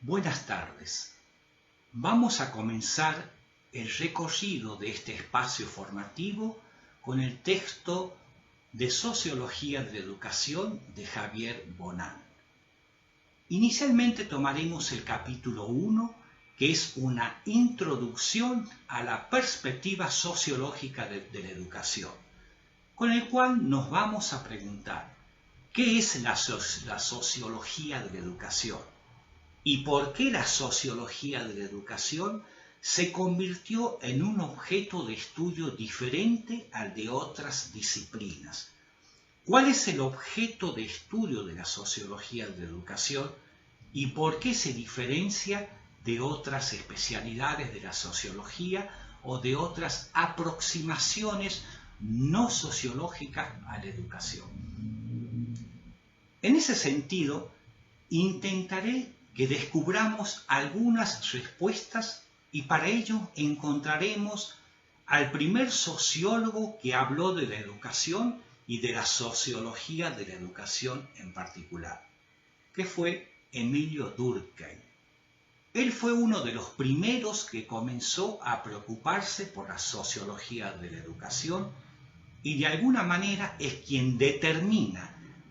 Buenas tardes. Vamos a comenzar el recorrido de este espacio formativo con el texto de Sociología de la Educación de Javier Bonán. Inicialmente tomaremos el capítulo 1, que es una introducción a la perspectiva sociológica de la educación, con el cual nos vamos a preguntar ¿qué es la sociología de la educación? ¿Y por qué la sociología de la educación se convirtió en un objeto de estudio diferente al de otras disciplinas? ¿Cuál es el objeto de estudio de la sociología de la educación y por qué se diferencia de otras especialidades de la sociología o de otras aproximaciones no sociológicas a la educación? En ese sentido, intentaré que descubramos algunas respuestas y para ello encontraremos al primer sociólogo que habló de la educación y de la sociología de la educación en particular, que fue Emilio Durkheim. Él fue uno de los primeros que comenzó a preocuparse por la sociología de la educación y de alguna manera es quien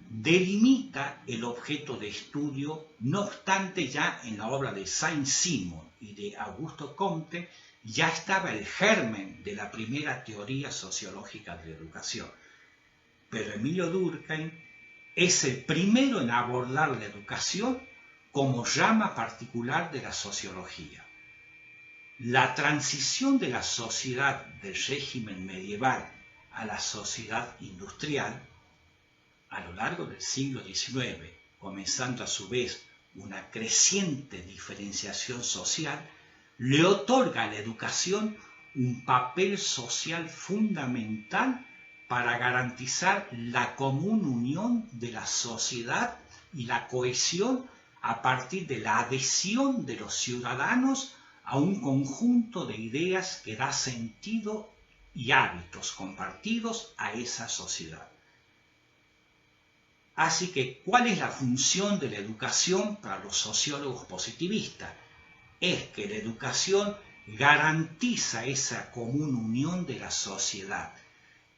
delimita el objeto de estudio, no obstante ya en la obra de Saint-Simon y de Augusto Comte ya estaba el germen de la primera teoría sociológica de la educación. Pero Emilio Durkheim es el primero en abordar la educación como rama particular de la sociología. La transición de la sociedad del régimen medieval a la sociedad industrial a lo largo del siglo XIX, comenzando a su vez una creciente diferenciación social, le otorga a la educación un papel social fundamental para garantizar la común unión de la sociedad y la cohesión a partir de la adhesión de los ciudadanos a un conjunto de ideas que da sentido y hábitos compartidos a esa sociedad. Así que, ¿cuál es la función de la educación para los sociólogos positivistas? Es que la educación garantiza esa común unión de la sociedad,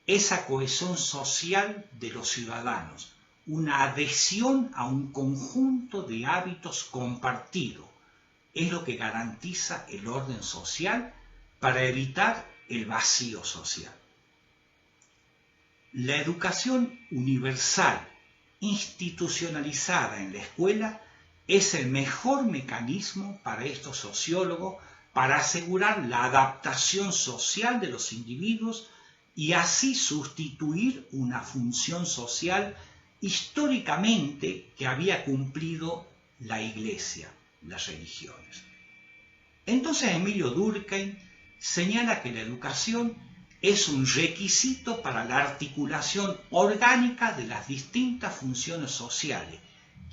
esa cohesión social de los ciudadanos, una adhesión a un conjunto de hábitos compartidos. Es lo que garantiza el orden social para evitar el vacío social. La educación universal institucionalizada en la escuela es el mejor mecanismo para estos sociólogos para asegurar la adaptación social de los individuos y así sustituir una función social históricamente que había cumplido la Iglesia, las religiones. Entonces Emilio Durkheim señala que la educación es un requisito para la articulación orgánica de las distintas funciones sociales,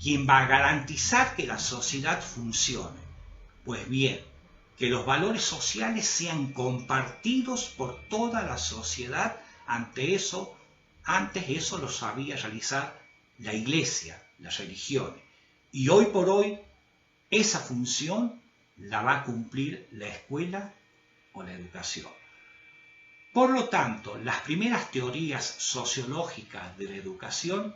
quien va a garantizar que la sociedad funcione. Pues bien, que los valores sociales sean compartidos por toda la sociedad, antes eso lo sabía realizar la Iglesia, las religiones. Y hoy por hoy, esa función la va a cumplir la escuela o la educación. Por lo tanto, las primeras teorías sociológicas de la educación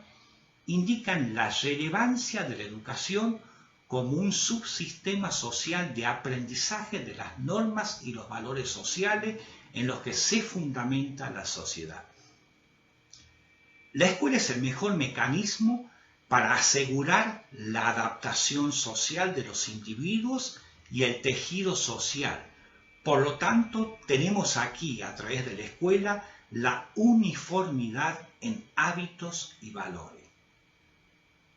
indican la relevancia de la educación como un subsistema social de aprendizaje de las normas y los valores sociales en los que se fundamenta la sociedad. La escuela es el mejor mecanismo para asegurar la adaptación social de los individuos y el tejido social. Por lo tanto, tenemos aquí, a través de la escuela, la uniformidad en hábitos y valores.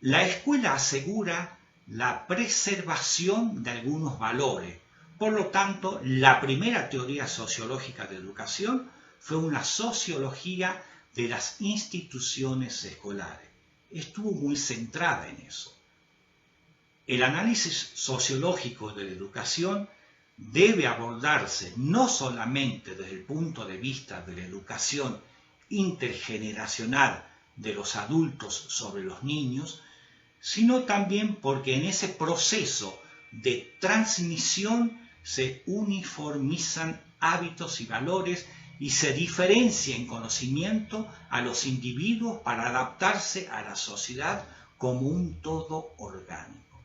La escuela asegura la preservación de algunos valores. Por lo tanto, la primera teoría sociológica de educación fue una sociología de las instituciones escolares. Estuvo muy centrada en eso. El análisis sociológico de la educación debe abordarse no solamente desde el punto de vista de la educación intergeneracional de los adultos sobre los niños, sino también porque en ese proceso de transmisión se uniformizan hábitos y valores y se diferencia en conocimiento a los individuos para adaptarse a la sociedad como un todo orgánico.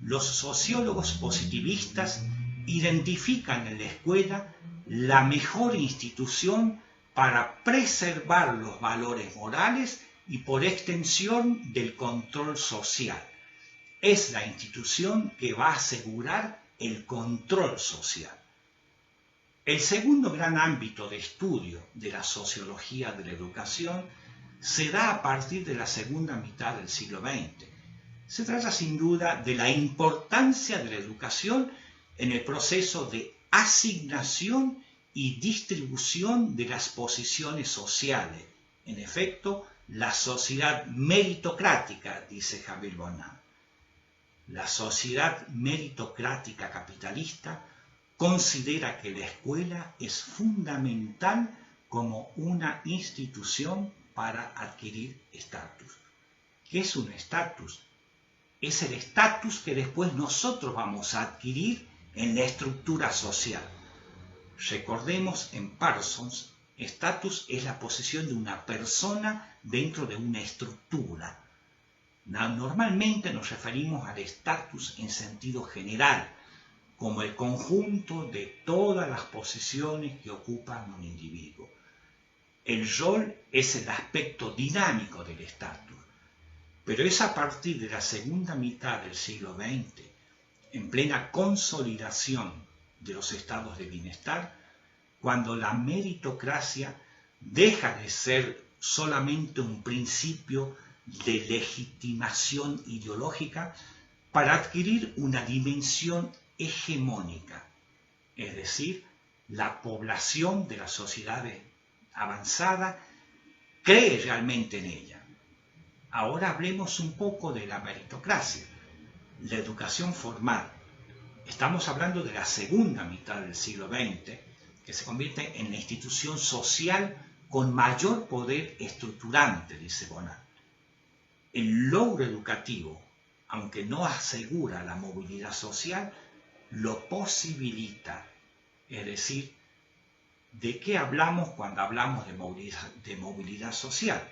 Los sociólogos positivistas identifican en la escuela la mejor institución para preservar los valores morales y por extensión del control social. Es la institución que va a asegurar el control social. El segundo gran ámbito de estudio de la sociología de la educación se da a partir de la segunda mitad del siglo XX. Se trata sin duda de la importancia de la educación en el proceso de asignación y distribución de las posiciones sociales. En efecto, la sociedad meritocrática, dice Javier Bonham. La sociedad meritocrática capitalista considera que la escuela es fundamental como una institución para adquirir estatus. ¿Qué es un estatus? Es el estatus que después nosotros vamos a adquirir en la estructura social. Recordemos en Parsons, estatus es la posición de una persona dentro de una estructura. Normalmente nos referimos al estatus en sentido general, como el conjunto de todas las posiciones que ocupan un individuo. El rol es el aspecto dinámico del estatus, pero es a partir de la segunda mitad del siglo XX, en plena consolidación de los estados de bienestar, cuando la meritocracia deja de ser solamente un principio de legitimación ideológica para adquirir una dimensión hegemónica, es decir, la población de las sociedades avanzadas cree realmente en ella. Ahora hablemos un poco de la meritocracia, la educación formal. Estamos hablando de la segunda mitad del siglo XX, que se convierte en la institución social con mayor poder estructurante, dice Bonham. El logro educativo, aunque no asegura la movilidad social, lo posibilita. Es decir, ¿de qué hablamos cuando hablamos de movilidad social?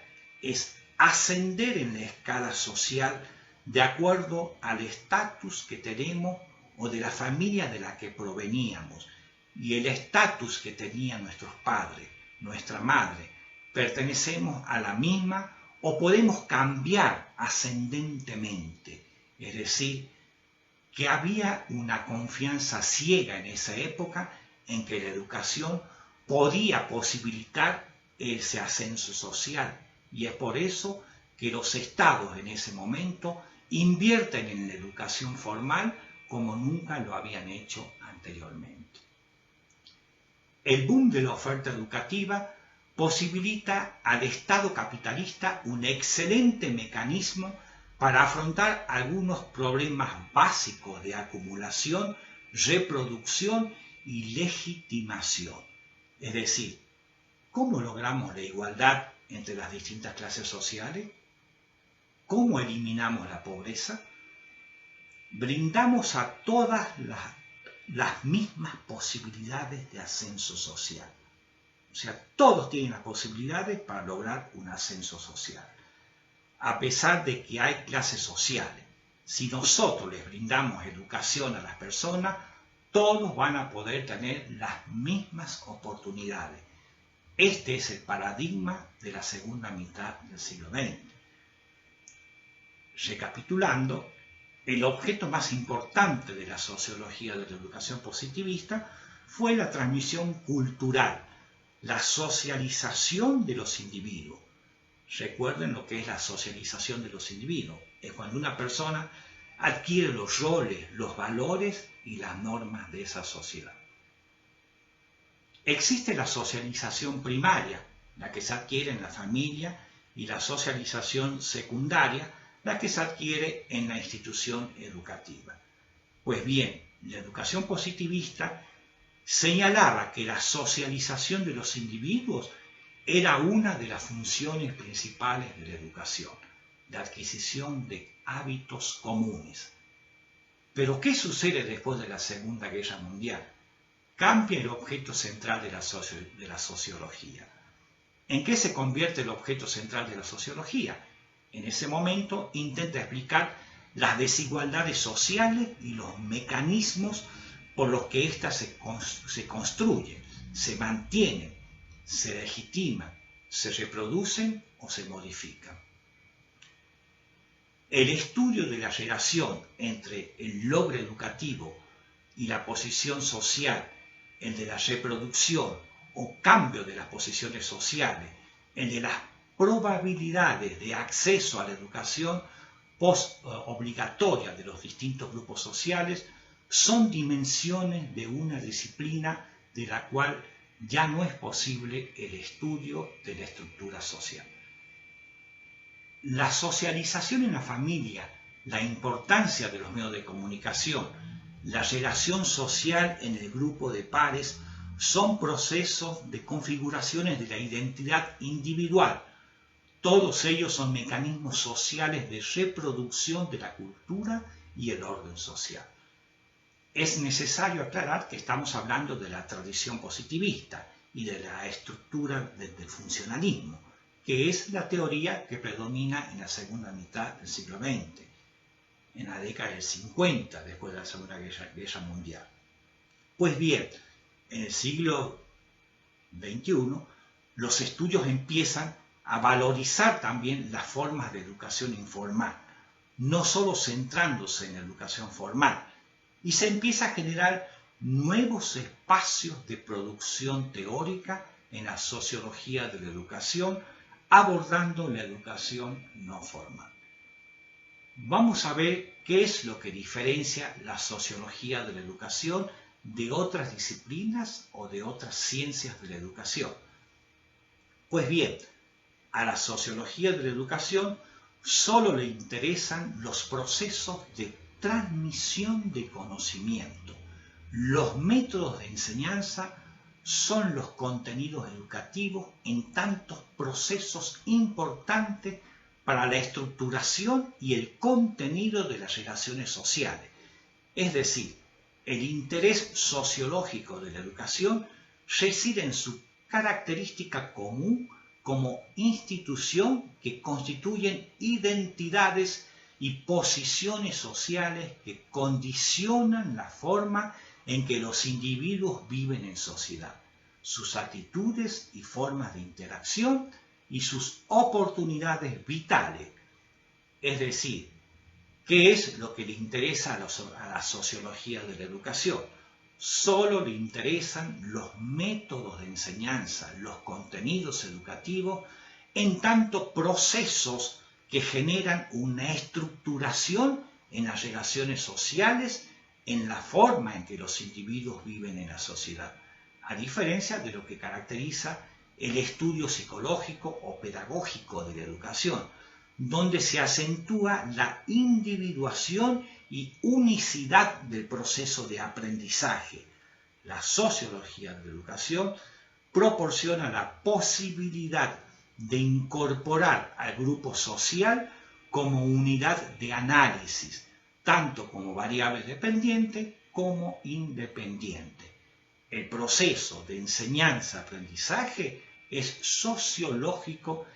Es ascender en la escala social de acuerdo al estatus que tenemos o de la familia de la que proveníamos y el estatus que tenían nuestros padres, nuestra madre. Pertenecemos a la misma o podemos cambiar ascendentemente, es decir, que había una confianza ciega en esa época en que la educación podía posibilitar ese ascenso social. Y es por eso que los estados en ese momento invierten en la educación formal como nunca lo habían hecho anteriormente. El boom de la oferta educativa posibilita al Estado capitalista un excelente mecanismo para afrontar algunos problemas básicos de acumulación, reproducción y legitimación. Es decir, ¿cómo logramos la igualdad entre las distintas clases sociales? ¿Cómo eliminamos la pobreza? Brindamos a todas las mismas posibilidades de ascenso social. O sea, todos tienen las posibilidades para lograr un ascenso social. A pesar de que hay clases sociales, si nosotros les brindamos educación a las personas, todos van a poder tener las mismas oportunidades. Este es el paradigma de la segunda mitad del siglo XX. Recapitulando, el objeto más importante de la sociología de la educación positivista fue la transmisión cultural, la socialización de los individuos. Recuerden lo que es la socialización de los individuos. Es cuando una persona adquiere los roles, los valores y las normas de esa sociedad. Existe la socialización primaria, la que se adquiere en la familia, y la socialización secundaria, la que se adquiere en la institución educativa. Pues bien, la educación positivista señalaba que la socialización de los individuos era una de las funciones principales de la educación, la adquisición de hábitos comunes. Pero ¿qué sucede después de la Segunda Guerra Mundial? Cambia el objeto central de la sociología. ¿En qué se convierte el objeto central de la sociología? En ese momento intenta explicar las desigualdades sociales y los mecanismos por los que éstas se construyen, se mantienen, se legitiman, se reproducen o se modifican. El estudio de la relación entre el logro educativo y la posición social, el de la reproducción o cambio de las posiciones sociales, el de las probabilidades de acceso a la educación post-obligatoria de los distintos grupos sociales, son dimensiones de una disciplina de la cual ya no es posible el estudio de la estructura social. La socialización en la familia, la importancia de los medios de comunicación, la relación social en el grupo de pares son procesos de configuraciones de la identidad individual. Todos ellos son mecanismos sociales de reproducción de la cultura y el orden social. Es necesario aclarar que estamos hablando de la tradición positivista y de la estructura del funcionalismo, que es la teoría que predomina en la segunda mitad del siglo XX, en la década del 50, después de la Segunda Guerra Mundial. Pues bien, en el siglo XXI, los estudios empiezan a valorizar también las formas de educación informal, no solo centrándose en la educación formal, y se empieza a generar nuevos espacios de producción teórica en la sociología de la educación, abordando la educación no formal. Vamos a ver qué es lo que diferencia la sociología de la educación de otras disciplinas o de otras ciencias de la educación. Pues bien, a la sociología de la educación solo le interesan los procesos de transmisión de conocimiento. Los métodos de enseñanza son los contenidos educativos en tantos procesos importantes para la estructuración y el contenido de las relaciones sociales. Es decir, el interés sociológico de la educación reside en su característica común como institución que constituyen identidades y posiciones sociales que condicionan la forma en que los individuos viven en sociedad, sus actitudes y formas de interacción y sus oportunidades vitales. Es decir, ¿qué es lo que le interesa a la sociología de la educación? Solo le interesan los métodos de enseñanza, los contenidos educativos, en tanto procesos que generan una estructuración en las relaciones sociales, en la forma en que los individuos viven en la sociedad, a diferencia de lo que caracteriza el estudio psicológico o pedagógico de la educación, donde se acentúa la individuación y unicidad del proceso de aprendizaje. La sociología de la educación proporciona la posibilidad de incorporar al grupo social como unidad de análisis, tanto como variable dependiente como independiente. El proceso de enseñanza-aprendizaje es sociológico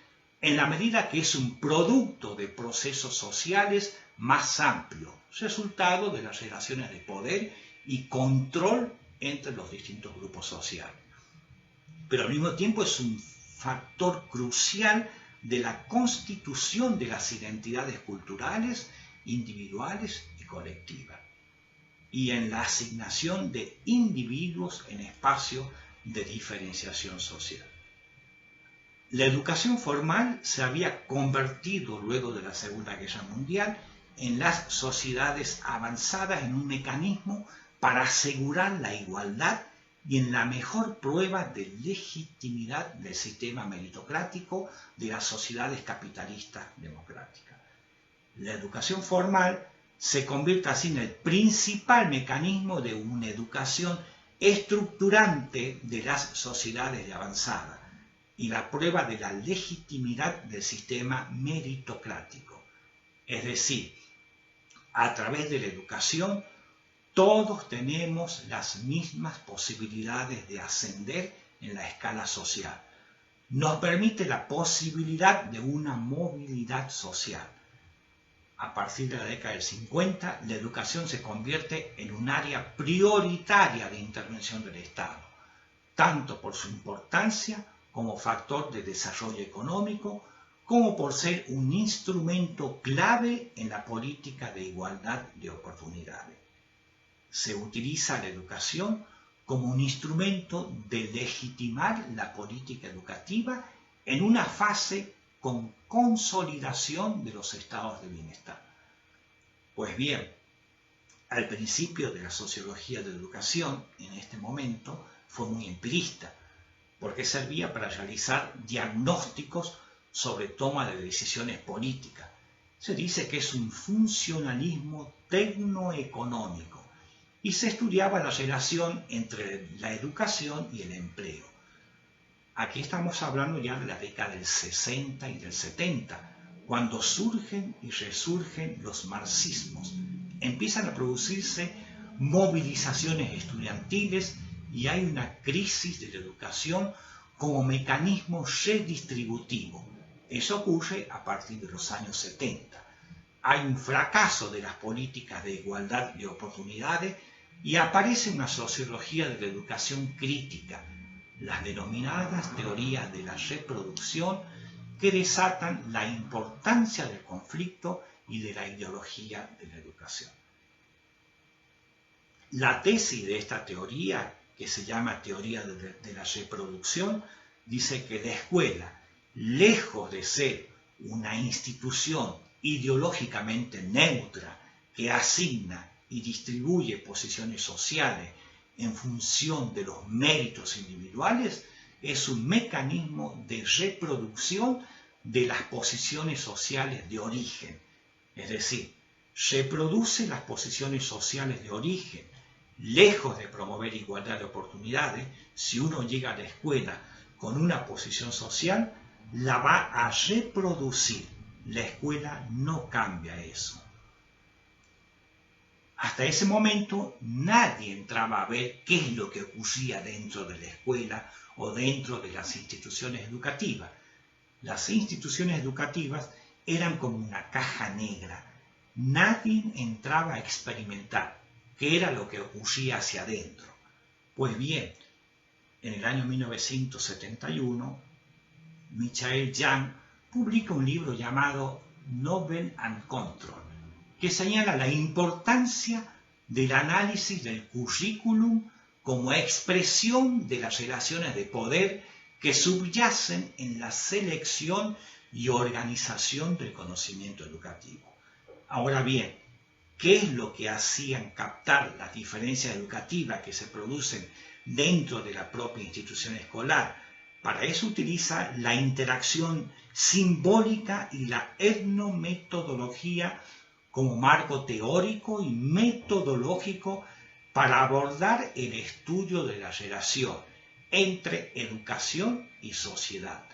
en la medida que es un producto de procesos sociales más amplios, resultado de las relaciones de poder y control entre los distintos grupos sociales. Pero al mismo tiempo es un factor crucial de la constitución de las identidades culturales, individuales y colectivas, y en la asignación de individuos en espacios de diferenciación social. La educación formal se había convertido luego de la Segunda Guerra Mundial en las sociedades avanzadas en un mecanismo para asegurar la igualdad y en la mejor prueba de legitimidad del sistema meritocrático de las sociedades capitalistas democráticas. La educación formal se convierte así en el principal mecanismo de una educación estructurante de las sociedades de avanzada y la prueba de la legitimidad del sistema meritocrático. Es decir, A través de la educación, todos tenemos las mismas posibilidades de ascender en la escala social. Nos permite la posibilidad de una movilidad social. A partir de la década del 50, la educación se convierte en un área prioritaria de intervención del Estado, tanto por su importancia como factor de desarrollo económico, como por ser un instrumento clave en la política de igualdad de oportunidades. Se utiliza la educación como un instrumento de legitimar la política educativa en una fase con consolidación de los estados de bienestar. Pues bien, al principio de la sociología de la educación, en este momento, fue muy empirista, porque servía para realizar diagnósticos sobre toma de decisiones políticas. Se dice que es un funcionalismo tecnoeconómico y se estudiaba la relación entre la educación y el empleo. Aquí estamos hablando ya de la década del 60 y del 70, cuando surgen y resurgen los marxismos. Empiezan a producirse movilizaciones estudiantiles y hay una crisis de la educación como mecanismo redistributivo. Eso ocurre a partir de los años 70. Hay un fracaso de las políticas de igualdad de oportunidades y aparece una sociología de la educación crítica, las denominadas teorías de la reproducción, que desatan la importancia del conflicto y de la ideología de la educación. La tesis de esta teoría, que se llama teoría de la reproducción, dice que la escuela, lejos de ser una institución ideológicamente neutra que asigna y distribuye posiciones sociales en función de los méritos individuales, es un mecanismo de reproducción de las posiciones sociales de origen. Es decir, reproduce las posiciones sociales de origen. Lejos de promover igualdad de oportunidades, si uno llega a la escuela con una posición social, la va a reproducir. La escuela no cambia eso. Hasta ese momento nadie entraba a ver qué es lo que ocurría dentro de la escuela o dentro de las instituciones educativas. Las instituciones educativas eran como una caja negra. Nadie entraba a experimentar qué era lo que ocurría hacia adentro. Pues bien, en el año 1971, Michael Young publica un libro llamado Knowledge and Control, que señala la importancia del análisis del currículum como expresión de las relaciones de poder que subyacen en la selección y organización del conocimiento educativo. Ahora bien, ¿qué es lo que hacían captar las diferencias educativas que se producen dentro de la propia institución escolar? Para eso utiliza la interacción simbólica y la etnometodología como marco teórico y metodológico para abordar el estudio de la relación entre educación y sociedad.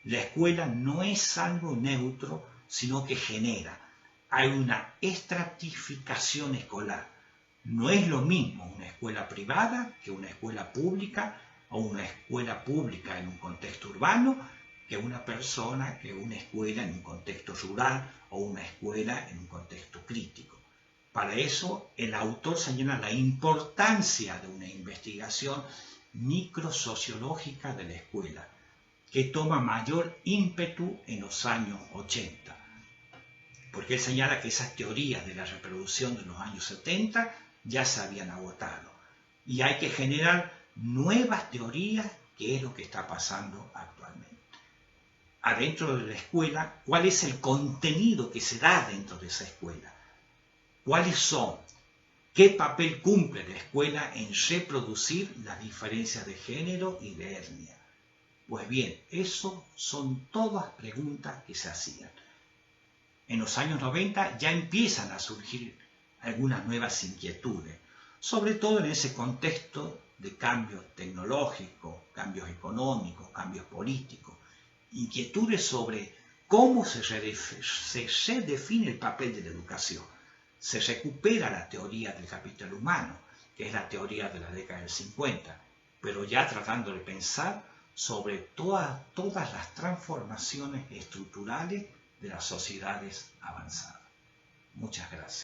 La escuela no es algo neutro, sino que genera. Hay una estratificación escolar. No es lo mismo una escuela privada que una escuela pública, o una escuela pública en un contexto urbano, que una escuela en un contexto rural o una escuela en un contexto crítico. Para eso, el autor señala la importancia de una investigación microsociológica de la escuela, que toma mayor ímpetu en los años 80, porque él señala que esas teorías de la reproducción de los años 70 ya se habían agotado, y hay que generar nuevas teorías, que es lo que está pasando actualmente. Adentro de la escuela, ¿cuál es el contenido que se da dentro de esa escuela? ¿Cuáles son? ¿Qué papel cumple la escuela en reproducir las diferencias de género y de etnia? Pues bien, eso son todas preguntas que se hacían. En los años 90 ya empiezan a surgir algunas nuevas inquietudes, sobre todo en ese contexto de cambios tecnológicos, cambios económicos, cambios políticos, inquietudes sobre cómo se redefine el papel de la educación. se recupera la teoría del capital humano, que es la teoría de la década del 50, pero ya tratando de pensar sobre todas las transformaciones estructurales de las sociedades avanzadas. Muchas gracias.